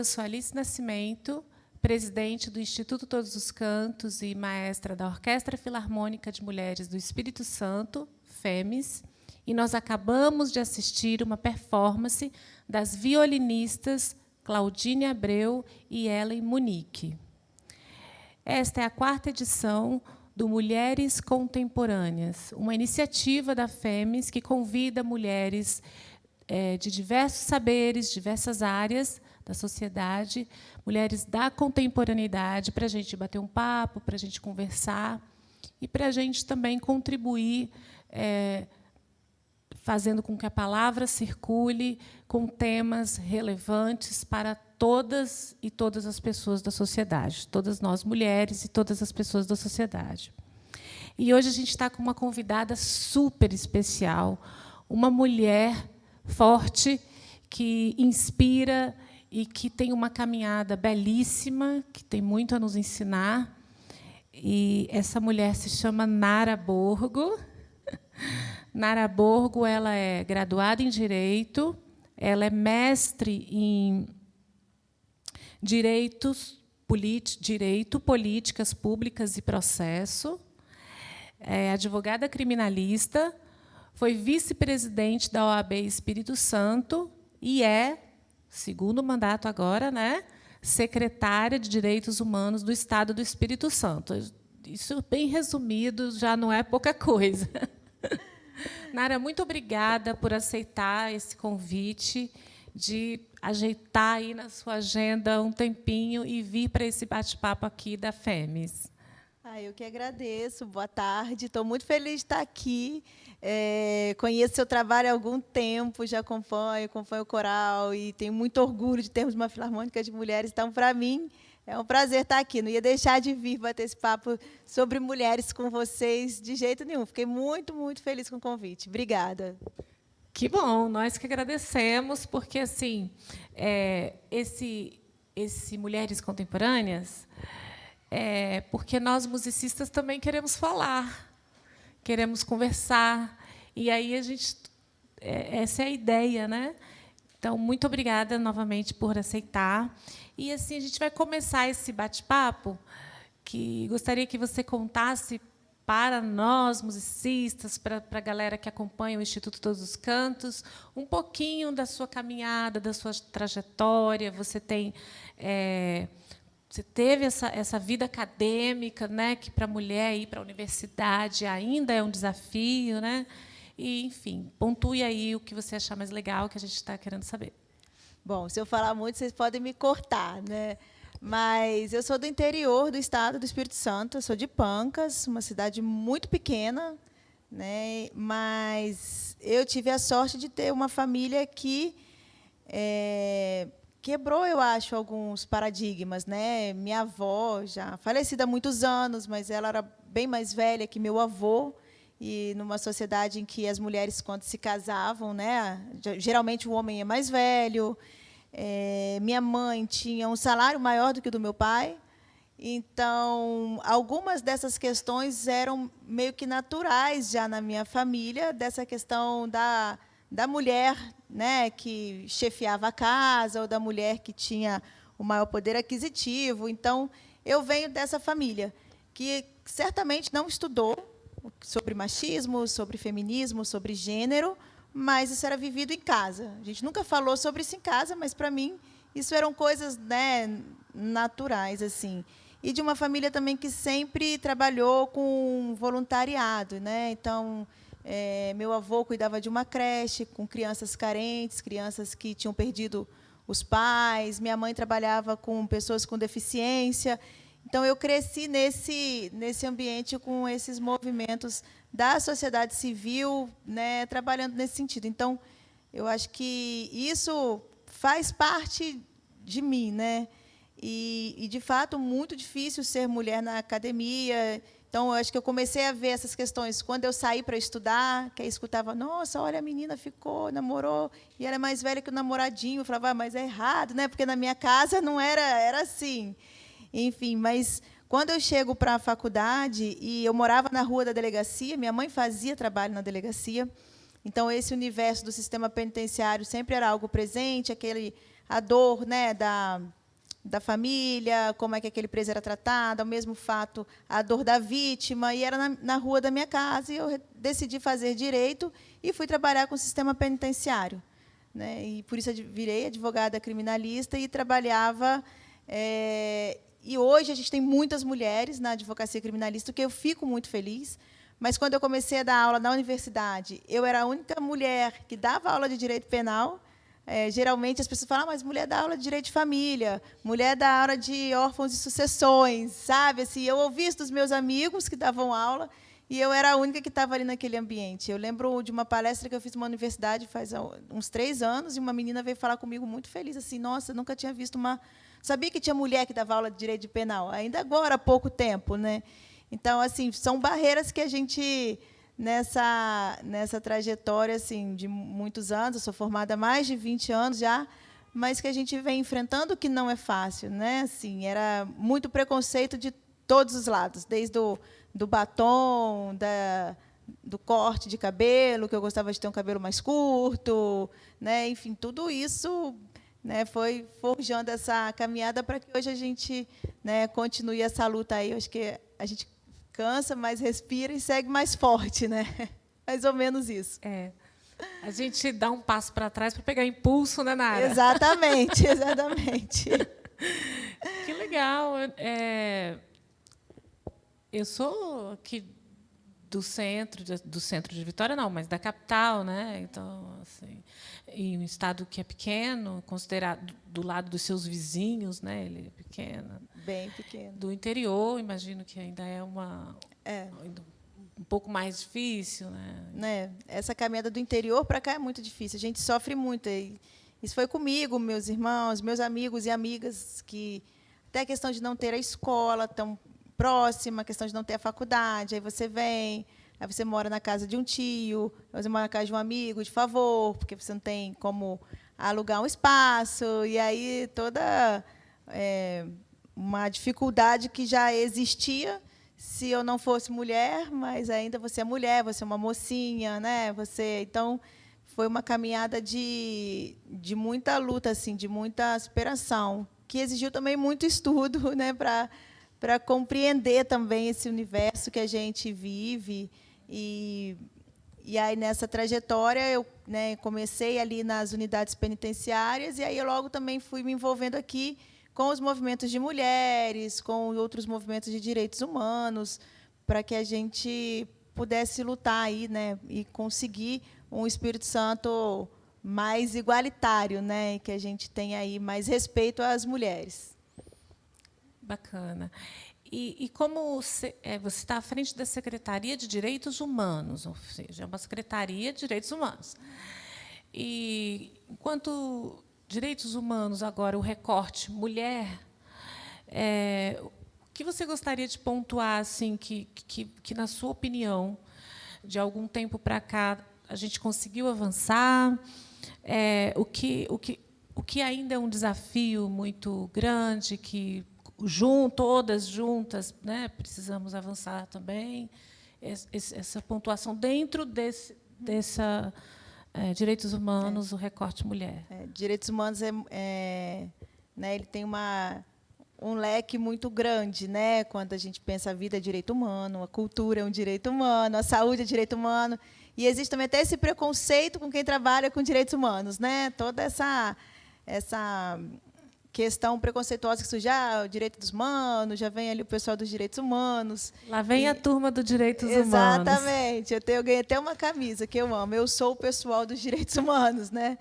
sou Alice Nascimento, presidente do Instituto Todos os Cantos e maestra da Orquestra Filarmônica de Mulheres do Espírito Santo, FEMES, e nós acabamos de assistir uma performance das violinistas Claudine Abreu e Ellen Munique. Esta é a 4ª edição do Mulheres Contemporâneas, uma iniciativa da FEMES que convida mulheres de diversos saberes, diversas áreas da sociedade, mulheres da contemporaneidade, para a gente bater um papo, para a gente conversar e para a gente também contribuir, fazendo com que a palavra circule com temas relevantes para todas e todas as pessoas da sociedade, todas nós mulheres e todas as pessoas da sociedade. E hoje a gente está com uma convidada super especial, uma mulher forte, que inspira e que tem uma caminhada belíssima, que tem muito a nos ensinar. E essa mulher se chama Nara Borgo. Nara Borgo, ela é graduada em Direito, ela é mestre em Direito, Políticas Públicas e Processo, é advogada criminalista, foi vice-presidente da OAB Espírito Santo e segundo mandato agora, né, secretária de Direitos Humanos do Estado do Espírito Santo. Isso, bem resumido, já não é pouca coisa. Nara, muito obrigada por aceitar esse convite, de ajeitar aí na sua agenda um tempinho e vir para esse bate-papo aqui da FEMES. Eu que agradeço. Boa tarde. Estou muito feliz de estar aqui. Conheço seu trabalho há algum tempo, já acompanho o coral e tenho muito orgulho de termos uma filarmônica de mulheres. Então, para mim, é um prazer estar aqui. Não ia deixar de vir bater esse papo sobre mulheres com vocês de jeito nenhum. Fiquei muito, muito feliz com o convite. Obrigada. Que bom, nós que agradecemos, porque assim, esse Mulheres Contemporâneas, porque nós, musicistas, também queremos falar, queremos conversar, e aí essa é a ideia, né? Então, muito obrigada novamente por aceitar. E assim a gente vai começar esse bate-papo, que gostaria que você contasse para nós, musicistas, para a galera que acompanha o Instituto Todos os Cantos, um pouquinho da sua caminhada, da sua trajetória. Você teve essa vida acadêmica, né, que para a mulher ir para a universidade ainda é um desafio, né? E, enfim, pontue aí o que você achar mais legal, que a gente está querendo saber. Bom, se eu falar muito, vocês podem me cortar, né? Mas eu sou do interior do estado do Espírito Santo, eu sou de Pancas, uma cidade muito pequena, né? Mas eu tive a sorte de ter uma família que quebrou, eu acho, alguns paradigmas, né? Minha avó, já falecida há muitos anos, mas ela era bem mais velha que meu avô, e numa sociedade em que as mulheres, quando se casavam, né, geralmente o homem é mais velho. Minha mãe tinha um salário maior do que o do meu pai, então algumas dessas questões eram meio que naturais já na minha família, dessa questão da mulher, né, que chefiava a casa, ou da mulher que tinha o maior poder aquisitivo. Então, eu venho dessa família que certamente não estudou sobre machismo, sobre feminismo, sobre gênero, mas isso era vivido em casa. A gente nunca falou sobre isso em casa, mas, para mim, isso eram coisas, né, naturais, assim. E de uma família também que sempre trabalhou com voluntariado, né? Então, meu avô cuidava de uma creche com crianças carentes, crianças que tinham perdido os pais. Minha mãe trabalhava com pessoas com deficiência. Então, eu cresci nesse ambiente com esses movimentos da sociedade civil, né, trabalhando nesse sentido. Então, eu acho que isso faz parte de mim, né? E de fato, muito difícil ser mulher na academia. Então, eu acho que eu comecei a ver essas questões quando eu saí para estudar, que aí escutava: nossa, olha, a menina namorou, e ela é mais velha que o namoradinho. Eu falava: mas é errado, né? Porque na minha casa não era assim. Enfim, mas quando eu chego para a faculdade, e eu morava na rua da delegacia, minha mãe fazia trabalho na delegacia, então esse universo do sistema penitenciário sempre era algo presente, a dor, né, da família, como é que aquele preso era tratado, ao mesmo fato, a dor da vítima, e era na rua da minha casa, e eu decidi fazer direito e fui trabalhar com o sistema penitenciário, né? E por isso eu virei advogada criminalista e trabalhava. E hoje a gente tem muitas mulheres na advocacia criminalista, o que eu fico muito feliz. Mas quando eu comecei a dar aula na universidade, eu era a única mulher que dava aula de direito penal. Geralmente as pessoas falam, mas mulher dá aula de direito de família, mulher dá aula de órfãos e sucessões, sabe? Assim, eu ouvi isso dos meus amigos que davam aula e eu era a única que estava ali naquele ambiente. Eu lembro de uma palestra que eu fiz numa universidade faz uns 3 anos e uma menina veio falar comigo muito feliz, assim, nossa, eu nunca tinha visto uma... Sabia que tinha mulher que dava aula de direito de penal, ainda agora, há pouco tempo, né? Então, assim, são barreiras que a gente... Nessa trajetória assim, de muitos anos, eu sou formada há mais de 20 anos já, mas que a gente vem enfrentando, que não é fácil, né? Assim, era muito preconceito de todos os lados, desde do batom, do corte de cabelo, que eu gostava de ter um cabelo mais curto, né? Enfim, tudo isso, né, foi forjando essa caminhada para que hoje a gente, né, continue essa luta aí. Eu acho que a gente cansa, mas respira e segue mais forte, né? Mais ou menos isso. A gente dá um passo para trás para pegar impulso, né, Nara? Exatamente, exatamente. Que legal. Eu sou aqui do centro de Vitória, não, mas da capital, né? Então, assim, em um estado que é pequeno, considerado do lado dos seus vizinhos, né? Ele é pequeno. Bem pequeno. Do interior, imagino que ainda é um pouco mais difícil, né? Essa caminhada do interior para cá é muito difícil. A gente sofre muito. Isso foi comigo, meus irmãos, meus amigos e amigas, que até a questão de não ter a escola tão próxima, a questão de não ter a faculdade, aí você vem, aí você mora na casa de um tio, aí você mora na casa de um amigo, de favor, porque você não tem como alugar um espaço, e aí toda uma dificuldade que já existia se eu não fosse mulher, mas ainda você é mulher, você é uma mocinha, né? Então foi uma caminhada de muita luta, assim, de muita superação, que exigiu também muito estudo, né, para compreender também esse universo que a gente vive. E aí, nessa trajetória, eu, né, comecei ali nas unidades penitenciárias, e aí eu logo também fui me envolvendo aqui com os movimentos de mulheres, com outros movimentos de direitos humanos, para que a gente pudesse lutar aí, né, e conseguir um Espírito Santo mais igualitário, né, que a gente tenha aí mais respeito às mulheres. Bacana. E como você está à frente da Secretaria de Direitos Humanos, ou seja, é uma Secretaria de Direitos Humanos. E, enquanto direitos humanos, agora, o recorte mulher, o que você gostaria de pontuar, assim, que, na sua opinião, de algum tempo para cá, a gente conseguiu avançar? O que ainda é um desafio muito grande, que todas juntas, né, precisamos avançar também, essa pontuação dentro dessa direitos humanos, o recorte mulher. Direitos humanos né, ele tem um leque muito grande, né? Quando a gente pensa a vida é direito humano, a cultura é um direito humano, a saúde é direito humano, e existe também até esse preconceito com quem trabalha com direitos humanos, né? Toda essa questão preconceituosa que surge, o direito dos humanos, já vem ali o pessoal dos direitos humanos. Lá vem a turma dos direitos humanos. Exatamente. Eu ganhei até uma camisa que eu amo. Eu sou o pessoal dos direitos humanos, né?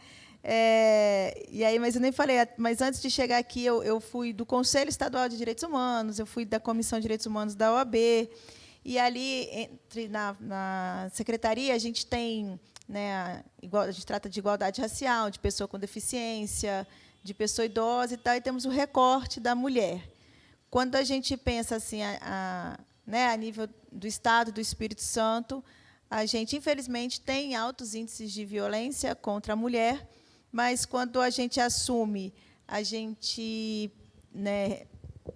E aí, mas eu nem falei. Mas antes de chegar aqui, eu fui do Conselho Estadual de Direitos Humanos, eu fui da Comissão de Direitos Humanos da OAB. E ali, na secretaria, a gente tem, né, a gente trata de igualdade racial, de pessoa com deficiência, de pessoa idosa e tal, e temos o recorte da mulher. Quando a gente pensa assim, né, a nível do Estado, do Espírito Santo, a gente, infelizmente, tem altos índices de violência contra a mulher, mas, quando a gente assume, a gente, né,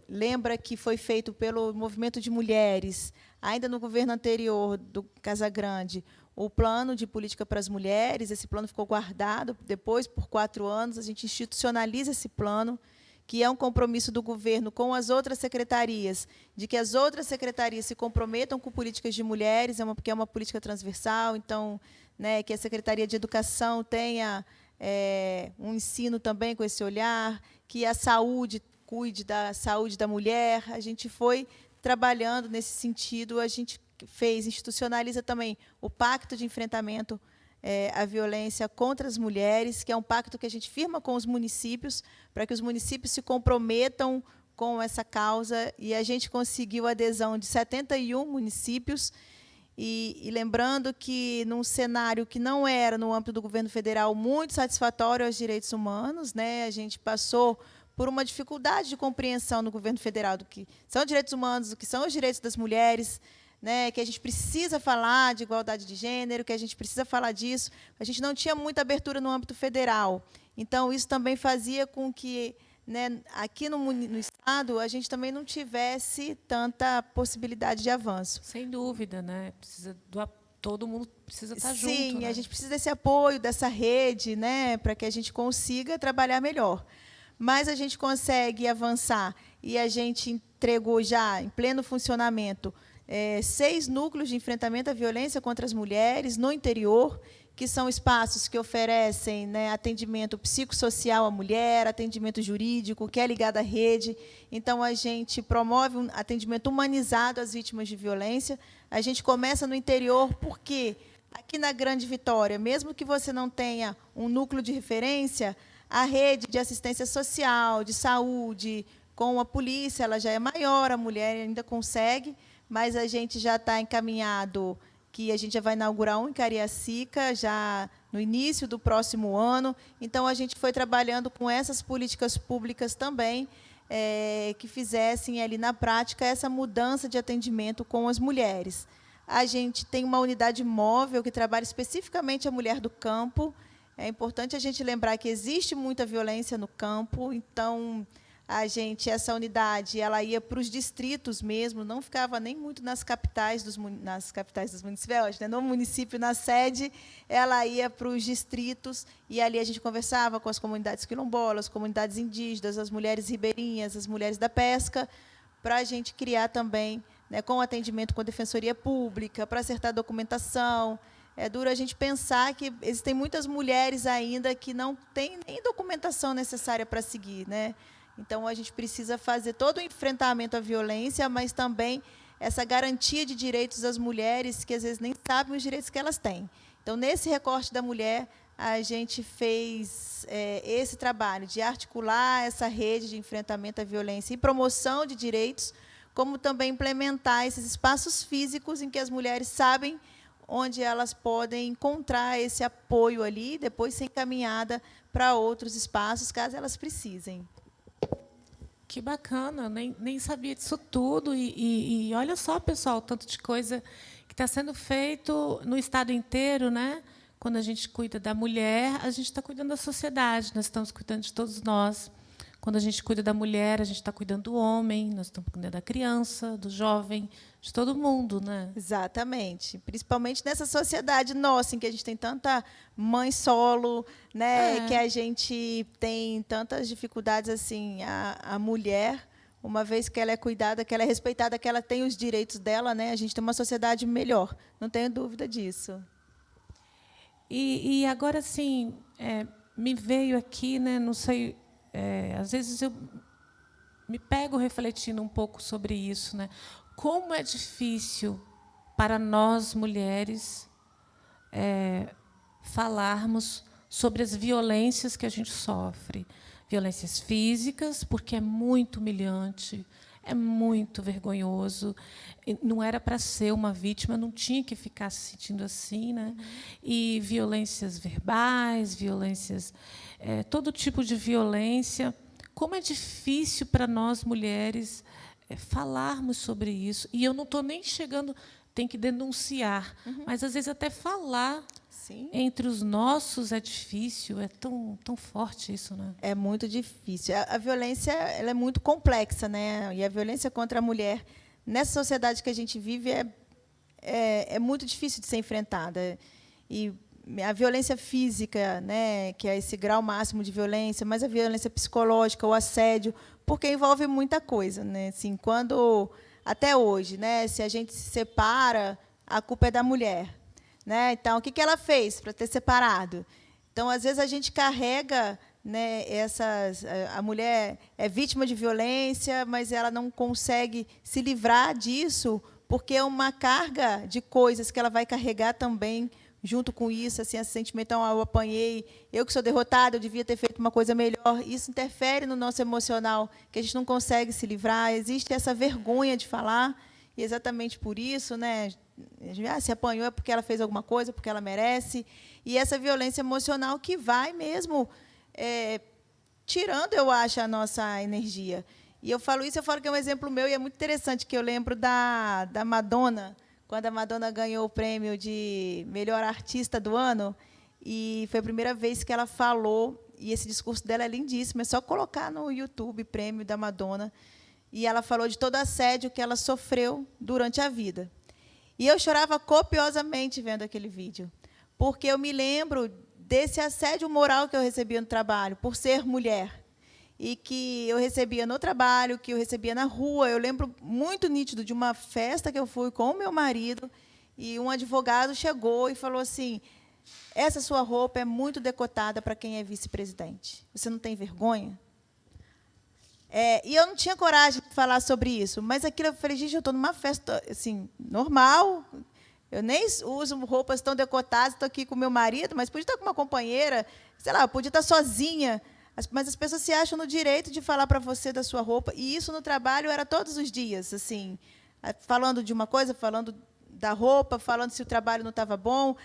lembra que foi feito pelo movimento de mulheres, ainda no governo anterior do Casagrande, o plano de política para as mulheres. Esse plano ficou guardado. Depois, por 4 anos, a gente institucionaliza esse plano, que é um compromisso do governo com as outras secretarias, de que as outras secretarias se comprometam com políticas de mulheres, porque é uma política transversal. Então, né, que a Secretaria de Educação tenha um ensino também com esse olhar, que a saúde cuide da saúde da mulher. A gente foi trabalhando nesse sentido. A gente institucionaliza também o Pacto de Enfrentamento à Violência contra as Mulheres, que é um pacto que a gente firma com os municípios, para que os municípios se comprometam com essa causa, e a gente conseguiu a adesão de 71 municípios, e lembrando que, num cenário que não era, no âmbito do governo federal, muito satisfatório aos direitos humanos, né, a gente passou por uma dificuldade de compreensão no governo federal do que são direitos humanos, do que são os direitos das mulheres, né, que a gente precisa falar de igualdade de gênero, que a gente precisa falar disso. A gente não tinha muita abertura no âmbito federal. Então, isso também fazia com que, né, aqui no Estado, a gente também não tivesse tanta possibilidade de avanço. Sem dúvida, né? Todo mundo precisa estar junto. Sim, né? A gente precisa desse apoio, dessa rede, né, para que a gente consiga trabalhar melhor. Mas a gente consegue avançar, e a gente entregou já, em pleno funcionamento, 6 núcleos de enfrentamento à violência contra as mulheres no interior, que são espaços que oferecem, né, atendimento psicossocial à mulher, atendimento jurídico, que é ligado à rede. Então, a gente promove um atendimento humanizado às vítimas de violência. A gente começa no interior porque, aqui na Grande Vitória, mesmo que você não tenha um núcleo de referência, a rede de assistência social, de saúde, com a polícia, ela já é maior, a mulher ainda consegue, mas a gente já está encaminhado, que a gente já vai inaugurar um em Cariacica, já no início do próximo ano. Então, a gente foi trabalhando com essas políticas públicas também, que fizessem ali na prática essa mudança de atendimento com as mulheres. A gente tem uma unidade móvel que trabalha especificamente a mulher do campo. É importante a gente lembrar que existe muita violência no campo, então essa unidade, ela ia para os distritos mesmo, não ficava nem muito nas capitais dos municípios, né? No município, na sede, ela ia para os distritos, e ali a gente conversava com as comunidades quilombolas, comunidades indígenas, as mulheres ribeirinhas, as mulheres da pesca, para a gente criar também, né, com atendimento com a Defensoria Pública, para acertar a documentação. É duro a gente pensar que existem muitas mulheres ainda que não têm nem documentação necessária para seguir, né? Então, a gente precisa fazer todo o enfrentamento à violência, mas também essa garantia de direitos das mulheres, que às vezes nem sabem os direitos que elas têm. Então, nesse recorte da mulher, a gente fez esse trabalho de articular essa rede de enfrentamento à violência e promoção de direitos, como também implementar esses espaços físicos em que as mulheres sabem onde elas podem encontrar esse apoio ali, e depois ser encaminhada para outros espaços, caso elas precisem. Que bacana, nem sabia disso tudo. E olha só, pessoal, o tanto de coisa que está sendo feito no Estado inteiro, né? Quando a gente cuida da mulher, a gente está cuidando da sociedade, nós estamos cuidando de todos nós. Quando a gente cuida da mulher, a gente está cuidando do homem, nós estamos cuidando da criança, do jovem, de todo mundo, né? Exatamente. Principalmente nessa sociedade nossa, em que a gente tem tanta mãe solo, né? Que a gente tem tantas dificuldades assim. A mulher, uma vez que ela é cuidada, que ela é respeitada, que ela tem os direitos dela, né? A gente tem uma sociedade melhor. Não tenho dúvida disso. E agora, assim, me veio aqui, né? Não sei. Às vezes eu me pego refletindo um pouco sobre isso, né? Como é difícil para nós mulheres falarmos sobre as violências que a gente sofre, violências físicas, porque é muito humilhante, é muito vergonhoso. Não era para ser uma vítima, não tinha que ficar se sentindo assim, né? E violências verbais, violências, todo tipo de violência. Como é difícil para nós mulheres falarmos sobre isso. E eu não estou nem chegando, tem que denunciar, mas às vezes até falar. Sim. Entre os nossos é difícil, é tão forte isso, né? É muito difícil. A violência, ela é muito complexa, né? E a violência contra a mulher, nessa sociedade que a gente vive, é muito difícil de ser enfrentada. E a violência física, né, que é esse grau máximo de violência, mas a violência psicológica, o assédio, porque envolve muita coisa, né? Assim, quando até hoje, né, se a gente se separa, a culpa é da mulher, né? Então, o que ela fez para ter separado? Então, às vezes a gente carrega, né, a mulher é vítima de violência, mas ela não consegue se livrar disso porque é uma carga de coisas que ela vai carregar também junto com isso, assim, esse sentimento, eu apanhei, eu que sou derrotada, eu devia ter feito uma coisa melhor. Isso interfere no nosso emocional, que a gente não consegue se livrar. Existe essa vergonha de falar, e exatamente por isso, né, se apanhou é porque ela fez alguma coisa, porque ela merece. E essa violência emocional que vai mesmo tirando, eu acho, a nossa energia. E eu falo isso, eu falo que é um exemplo meu, e é muito interessante, que eu lembro da Madonna, quando a Madonna ganhou o prêmio de melhor artista do ano, e foi a primeira vez que ela falou, e esse discurso dela é lindíssimo, é só colocar no YouTube, prêmio da Madonna, e ela falou de todo o assédio que ela sofreu durante a vida. E eu chorava copiosamente vendo aquele vídeo, porque eu me lembro desse assédio moral que eu recebia no trabalho, por ser mulher, e que eu recebia no trabalho, que eu recebia na rua. Eu lembro muito nítido de uma festa que eu fui com o meu marido, e um advogado chegou e falou assim: essa sua roupa é muito decotada para quem é vice-presidente. Você não tem vergonha? E eu não tinha coragem de falar sobre isso, mas aquilo eu falei: gente, eu estou numa festa assim, normal, eu nem uso roupas tão decotadas, estou aqui com o meu marido, mas podia estar com uma companheira, sei lá, podia estar sozinha. Mas as pessoas se acham no direito de falar para você da sua roupa, e isso no trabalho era todos os dias, assim, falando de uma coisa, falando da roupa, falando se o trabalho não estava bom.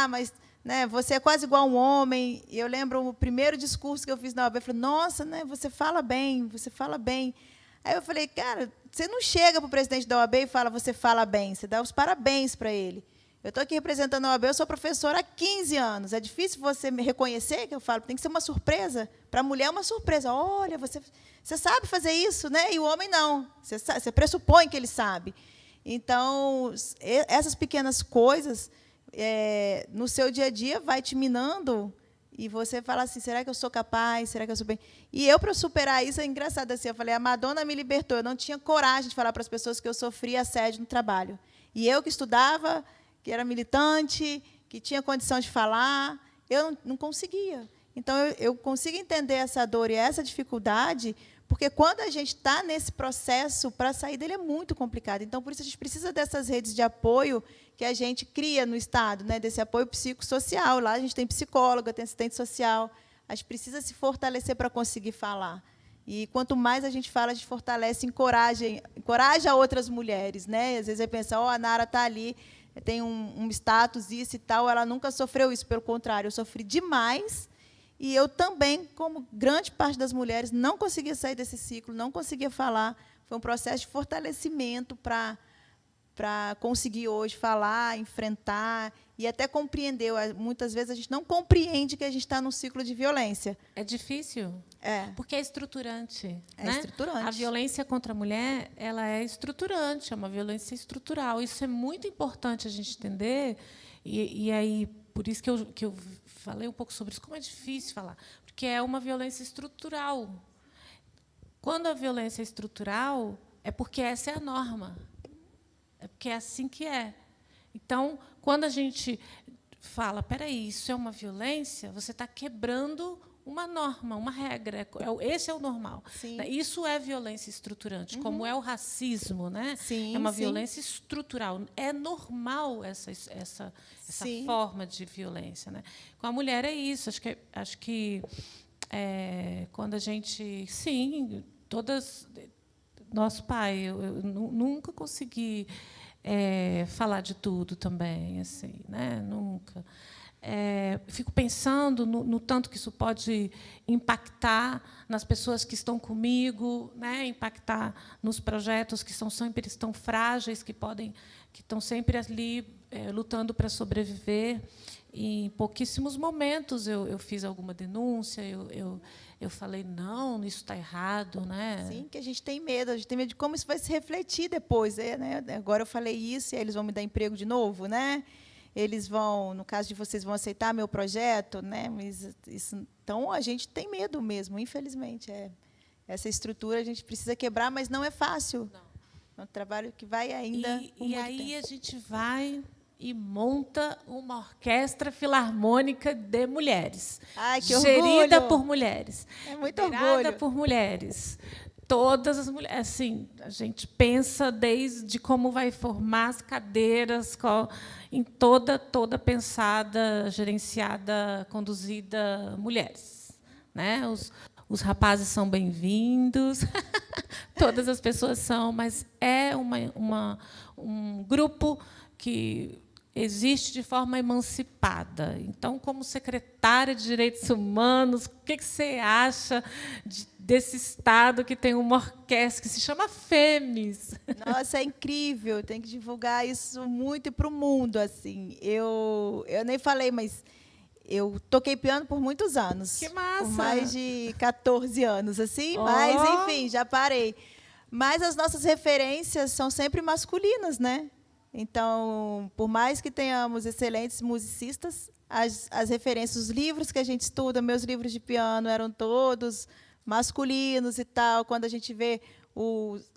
Mas, né, você é quase igual a um homem. E eu lembro o primeiro discurso que eu fiz na OAB, eu falei: nossa, né, você fala bem, você fala bem. Aí eu falei: cara, você não chega para o presidente da OAB e fala: você fala bem, você dá os parabéns para ele. Eu estou aqui representando a OAB, eu sou professora há 15 anos. É difícil você me reconhecer, que eu falo, tem que ser uma surpresa. Para a mulher é uma surpresa. Olha, você sabe fazer isso, né? E o homem não. Você pressupõe que ele sabe. Então, essas pequenas coisas, no seu dia a dia, vai te minando, e você fala assim: será que eu sou capaz? Será que eu sou bem? E eu, para superar isso, é engraçado assim, eu falei: a Madonna me libertou. Eu não tinha coragem de falar para as pessoas que eu sofria assédio no trabalho. E eu que estudava, que era militante, que tinha condição de falar, eu não conseguia. Então, eu consigo entender essa dor e essa dificuldade, porque quando a gente está nesse processo, para sair dele é muito complicado. Então, por isso, a gente precisa dessas redes de apoio que a gente cria no Estado, né, desse apoio psicossocial. Lá a gente tem psicóloga, tem assistente social. A gente precisa se fortalecer para conseguir falar. E quanto mais a gente fala, a gente fortalece, encoraja outras mulheres, né? Às vezes, pensa: a Nara está ali, tem um status, isso e tal, ela nunca sofreu isso. Pelo contrário, eu sofri demais, e eu também, como grande parte das mulheres, não conseguia sair desse ciclo, não conseguia falar. Foi um processo de fortalecimento para conseguir hoje falar, enfrentar e até compreender. Muitas vezes a gente não compreende que a gente está num ciclo de violência. É difícil? Porque é estruturante. É estruturante. A violência contra a mulher, ela é estruturante, é uma violência estrutural. Isso é muito importante a gente entender. E aí, por isso que eu falei um pouco sobre isso, como é difícil falar, porque é uma violência estrutural. Quando a violência é estrutural, é porque essa é a norma. É porque é assim que é. Então, quando a gente fala: espera aí, isso é uma violência, você está quebrando uma norma, uma regra. Esse é o normal. Sim. Isso é violência estruturante, como é o racismo, né? Sim, é uma sim. violência estrutural. É normal essa forma de violência, né? Com a mulher é isso. Acho que quando a gente, sim, todas, nosso pai, eu nunca consegui falar de tudo também, assim, né? Nunca. Fico pensando no tanto que isso pode impactar nas pessoas que estão comigo, né? Impactar nos projetos que são sempre tão frágeis, que estão sempre ali lutando para sobreviver. em pouquíssimos momentos eu fiz alguma denúncia, eu falei, não, isso está errado, né? Sim, que a gente tem medo de como isso vai se refletir depois, né? Agora eu falei isso, e aí eles vão me dar emprego de novo, né? Eles vão, no caso de vocês, vão aceitar meu projeto, né? Mas isso, então, a gente tem medo mesmo, infelizmente. Essa estrutura a gente precisa quebrar, mas não é fácil. Não. É um trabalho que vai ainda por E muito aí tempo. a gente vai e monta uma orquestra filarmônica de mulheres. Ai, que gerida orgulho! por mulheres. É muito Liderada orgulho. por mulheres. Todas as mulheres. Assim, a gente pensa desde como vai formar as cadeiras, em toda pensada, gerenciada, conduzida mulheres. Né? Os rapazes são bem-vindos, todas as pessoas são, mas é um grupo que existe de forma emancipada. Então, como secretária de Direitos Humanos, o que você acha desse Estado que tem uma orquestra que se chama FEMES? Nossa, é incrível, tem que divulgar isso muito para o mundo. Assim. Eu nem falei, mas eu toquei piano por muitos anos. Que massa! Por mais de 14 anos, assim, Oh. Mas, enfim, já parei. Mas as nossas referências são sempre masculinas, né? Então, por mais que tenhamos excelentes musicistas, as referências, os livros que a gente estuda, meus livros de piano eram todos masculinos e tal. Quando a gente vê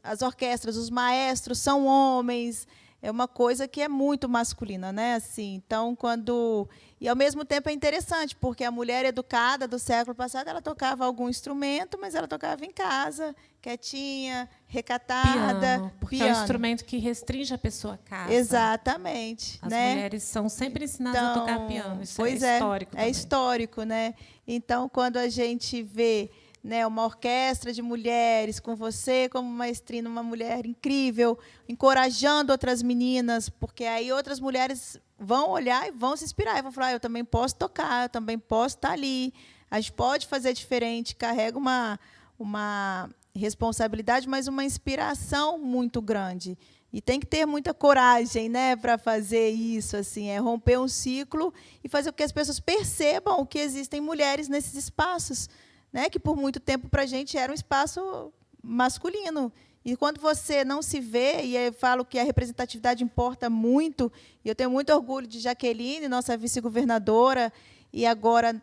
as orquestras, os maestros são homens, é uma coisa que é muito masculina, né? Assim, então, e ao mesmo tempo é interessante, porque a mulher educada do século passado, ela tocava algum instrumento, mas ela tocava em casa, quietinha, recatada, Porque piano. é um instrumento que restringe a pessoa a casa. Exatamente. As né? mulheres são sempre ensinadas a tocar piano. Isso pois é histórico também. É histórico, né? Então, quando a gente vê, né, uma orquestra de mulheres, com você como maestrina, uma mulher incrível, encorajando outras meninas, porque aí outras mulheres vão olhar e vão se inspirar, e vão falar, eu também posso tocar, eu também posso estar ali, a gente pode fazer diferente, carrega uma responsabilidade, mas uma inspiração muito grande. E tem que ter muita coragem, né, para fazer isso, assim, romper um ciclo e fazer com que as pessoas percebam que existem mulheres nesses espaços, né, que por muito tempo para a gente era um espaço masculino. E quando você não se vê, e eu falo que a representatividade importa muito, e eu tenho muito orgulho de Jaqueline, nossa vice-governadora, e agora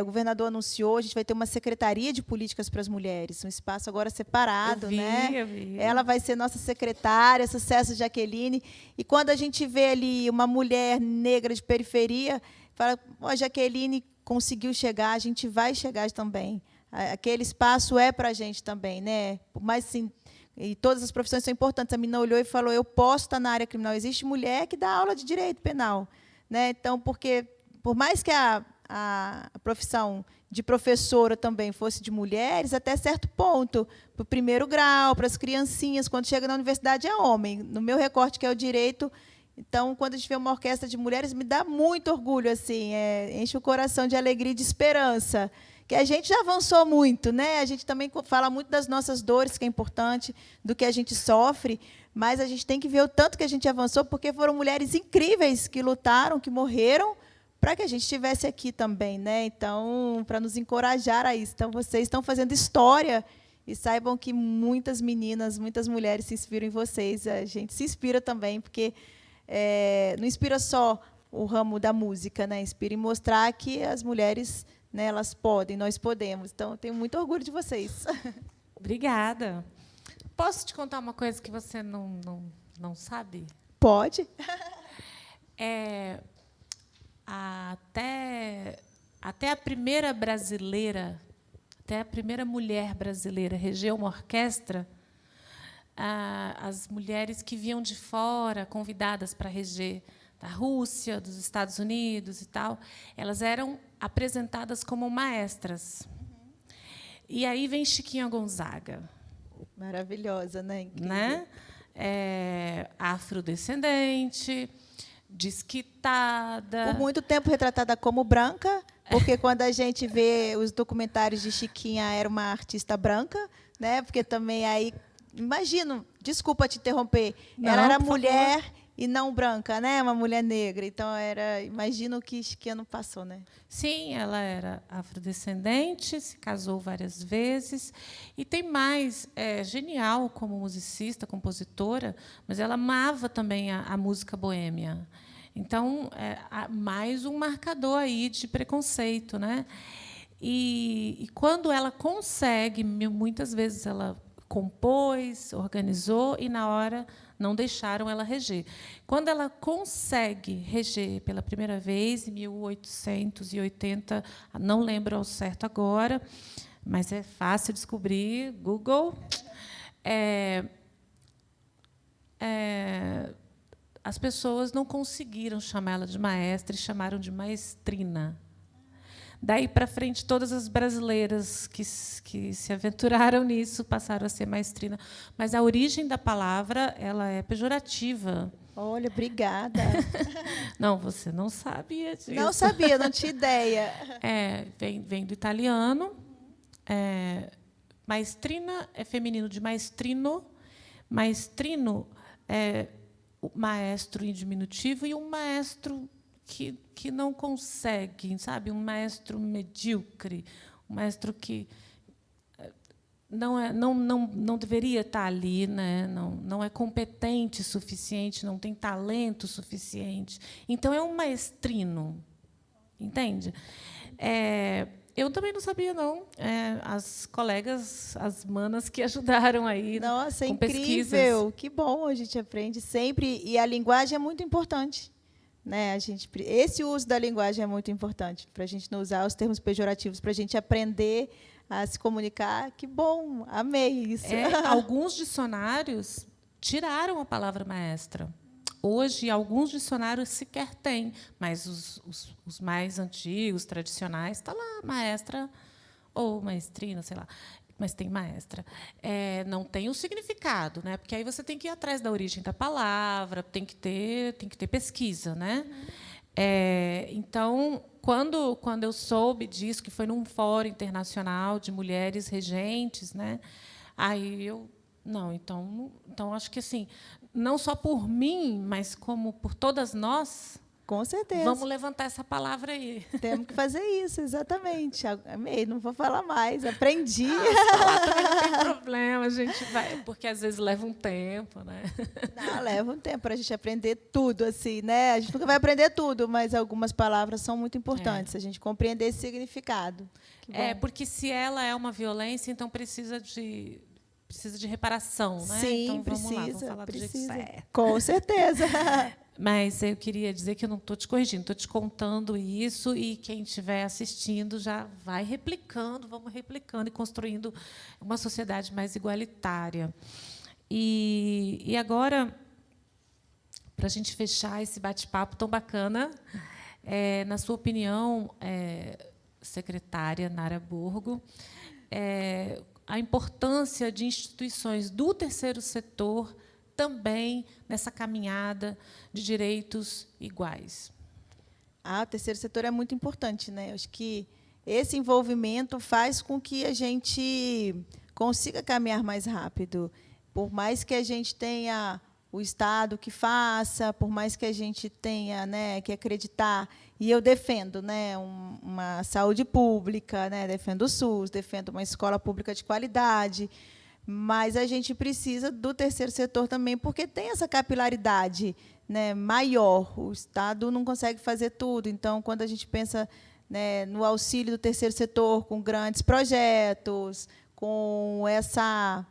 o governador anunciou, a gente vai ter uma secretaria de políticas para as mulheres, um espaço agora separado. Eu vi. Ela vai ser nossa secretária, sucesso, Jaqueline. E quando a gente vê ali uma mulher negra de periferia, fala, Jaqueline conseguiu chegar, a gente vai chegar também. Aquele espaço é para a gente também, né? Mas sim, e todas as profissões são importantes. A menina olhou e falou, eu posso estar na área criminal. Existe mulher que dá aula de direito penal, né? Então, porque por mais que a profissão de professora também fosse de mulheres, até certo ponto, para o primeiro grau, para as criancinhas, quando chega na universidade é homem. No meu recorte, que é o direito, então, quando a gente vê uma orquestra de mulheres, me dá muito orgulho, assim, enche o coração de alegria e de esperança, que a gente já avançou muito, né? A gente também fala muito das nossas dores, que é importante, do que a gente sofre, mas a gente tem que ver o tanto que a gente avançou, porque foram mulheres incríveis que lutaram, que morreram, para que a gente estivesse aqui também, né? Então, para nos encorajar a isso. Então, vocês estão fazendo história e saibam que muitas meninas, muitas mulheres se inspiram em vocês. A gente se inspira também, porque não inspira só o ramo da música, né? Inspira em mostrar que as mulheres, né, elas podem, nós podemos. Então, eu tenho muito orgulho de vocês. Obrigada. Posso te contar uma coisa que você não sabe? Pode. Até a primeira brasileira, até a primeira mulher brasileira reger uma orquestra, as mulheres que vinham de fora, convidadas para reger, da Rússia, dos Estados Unidos e tal, elas eram apresentadas como maestras. E aí vem Chiquinha Gonzaga. Maravilhosa, né? Incrível. Né? Afrodescendente, desquitada. Por muito tempo retratada como branca, porque quando a gente vê os documentários de Chiquinha, era uma artista branca, né? Porque também aí, imagino, desculpa te interromper, ela era mulher e não branca, né? Uma mulher negra. Então, imagino que ano passou, né? Sim, ela era afrodescendente, se casou várias vezes. E tem mais, genial como musicista, compositora, mas ela amava também a música boêmia. Então, mais um marcador aí de preconceito, né? E quando ela consegue, muitas vezes ela compôs, organizou, e, na hora, não deixaram ela reger. Quando ela consegue reger pela primeira vez, em 1880, não lembro ao certo agora, mas é fácil descobrir, Google, as pessoas não conseguiram chamá-la de maestra e chamaram de maestrina. Daí para frente, todas as brasileiras que se aventuraram nisso passaram a ser maestrina. Mas a origem da palavra ela é pejorativa. Olha, obrigada. Não, você não sabia disso. Não sabia, não tinha ideia. Vem do italiano. Maestrina é feminino de maestrino. Maestrino é o maestro em diminutivo e um maestro que não consegue, sabe? Um maestro medíocre, um maestro que não deveria estar ali, né? Não é competente o suficiente, não tem talento suficiente. Então, é um maestrino, entende? Eu também não sabia, não. As colegas, as manas que ajudaram aí. Nossa, com incrível! pesquisas. Que bom, a gente aprende sempre. E a linguagem é muito importante. Né? Esse uso da linguagem é muito importante, para a gente não usar os termos pejorativos, para a gente aprender a se comunicar. Que bom, amei isso. Alguns dicionários tiraram a palavra maestra. Hoje, alguns dicionários sequer têm, mas os mais antigos, tradicionais, está lá, maestra ou maestrina, sei lá. Mas tem maestra. Não tem o significado, né? Porque aí você tem que ir atrás da origem da palavra, tem que ter pesquisa, né? Então, quando eu soube disso, que foi num fórum internacional de mulheres regentes, né? Aí eu então acho que assim, não só por mim, mas como por todas nós. Com certeza. Vamos levantar essa palavra aí. Temos que fazer isso, exatamente. Amei, não vou falar mais, aprendi. Falar também não tem problema, a gente vai, porque às vezes leva um tempo, né? Não, leva um tempo para a gente aprender tudo, assim, né? A gente nunca vai aprender tudo, mas algumas palavras são muito importantes, a gente compreender esse significado. Porque se ela é uma violência, então precisa de reparação, né? Sim, então vamos precisa, lá, vamos falar do jeito certo. Com certeza. Mas eu queria dizer que eu não estou te corrigindo, estou te contando isso, e quem estiver assistindo já vai replicando, vamos replicando e construindo uma sociedade mais igualitária. E agora, para a gente fechar esse bate-papo tão bacana, na sua opinião, secretária Nara Borgo, a importância de instituições do terceiro setor também nessa caminhada de direitos iguais. O terceiro setor é muito importante, né? Acho que esse envolvimento faz com que a gente consiga caminhar mais rápido. Por mais que a gente tenha o Estado que faça, por mais que a gente tenha, né, que acreditar, e eu defendo, né, uma saúde pública, né, defendo o SUS, defendo uma escola pública de qualidade, mas a gente precisa do terceiro setor também, porque tem essa capilaridade, né, maior. O Estado não consegue fazer tudo. Então, quando a gente pensa, né, no auxílio do terceiro setor, com grandes projetos, com essa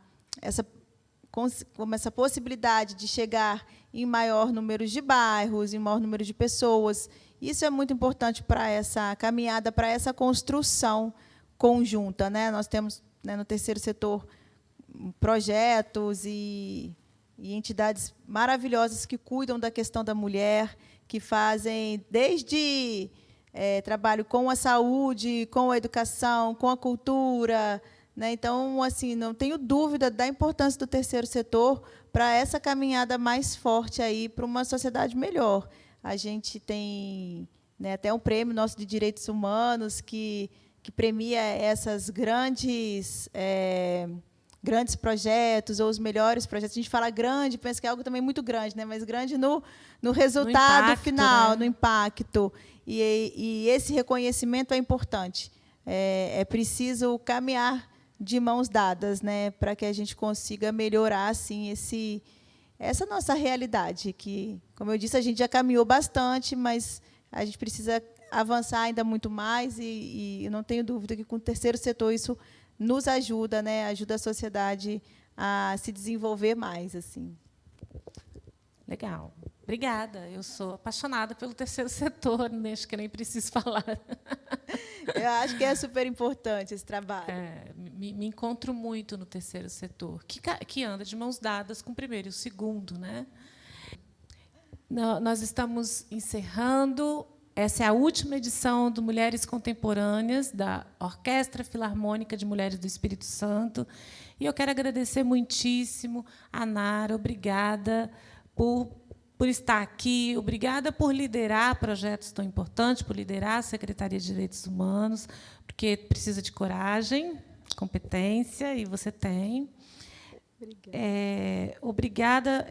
possibilidade de chegar em maior número de bairros, em maior número de pessoas, isso é muito importante para essa caminhada, para essa construção conjunta, né? Nós temos, né, no terceiro setor projetos e entidades maravilhosas que cuidam da questão da mulher, que fazem desde trabalho com a saúde, com a educação, com a cultura, né? Então, assim, não tenho dúvida da importância do terceiro setor para essa caminhada mais forte aí para uma sociedade melhor. A gente tem, né, até um prêmio nosso de direitos humanos que premia essas grandes grandes projetos ou os melhores projetos. A gente fala grande, pensa que é algo também muito grande, né? Mas grande no resultado impacto, final, né? no impacto. E esse reconhecimento é importante. É preciso caminhar de mãos dadas, né, para que a gente consiga melhorar assim essa nossa realidade, que, como eu disse, a gente já caminhou bastante, mas a gente precisa avançar ainda muito mais, e eu não tenho dúvida que com o terceiro setor isso nos ajuda, né, ajuda a sociedade a se desenvolver mais, assim. Legal. Obrigada. Eu sou apaixonada pelo terceiro setor, né? Acho que nem preciso falar. Eu acho que é super importante esse trabalho. Me encontro muito no terceiro setor, que anda de mãos dadas com o primeiro e o segundo, né? Nós estamos encerrando. Essa é a última edição do Mulheres Contemporâneas, da Orquestra Filarmônica de Mulheres do Espírito Santo. E eu quero agradecer muitíssimo a Nara. Obrigada por estar aqui, obrigada por liderar projetos tão importantes, por liderar a Secretaria de Direitos Humanos, porque precisa de coragem, competência, e você tem. Obrigada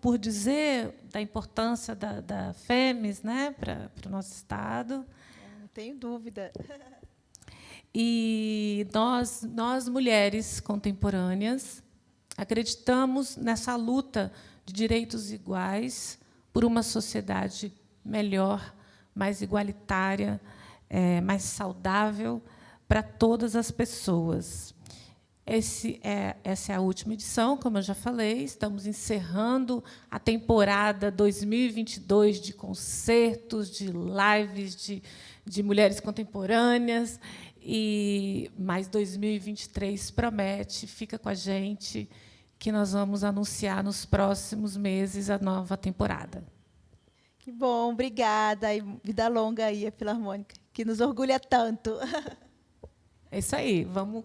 por dizer da importância da FEMES, né, para o nosso Estado. Não tenho dúvida. E nós, mulheres contemporâneas, acreditamos nessa luta de direitos iguais por uma sociedade melhor, mais igualitária, mais saudável para todas as pessoas. Essa é a última edição, como eu já falei. Estamos encerrando a temporada 2022 de concertos, de lives de mulheres contemporâneas, e mais 2023 promete. Fica com a gente, que nós vamos anunciar nos próximos meses a nova temporada. Que bom, obrigada. E vida longa aí, a Filarmônica, que nos orgulha tanto. É isso aí. Vamos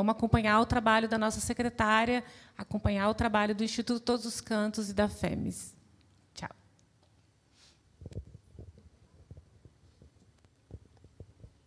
acompanhar o trabalho da nossa secretária, acompanhar o trabalho do Instituto Todos os Cantos e da FEMES.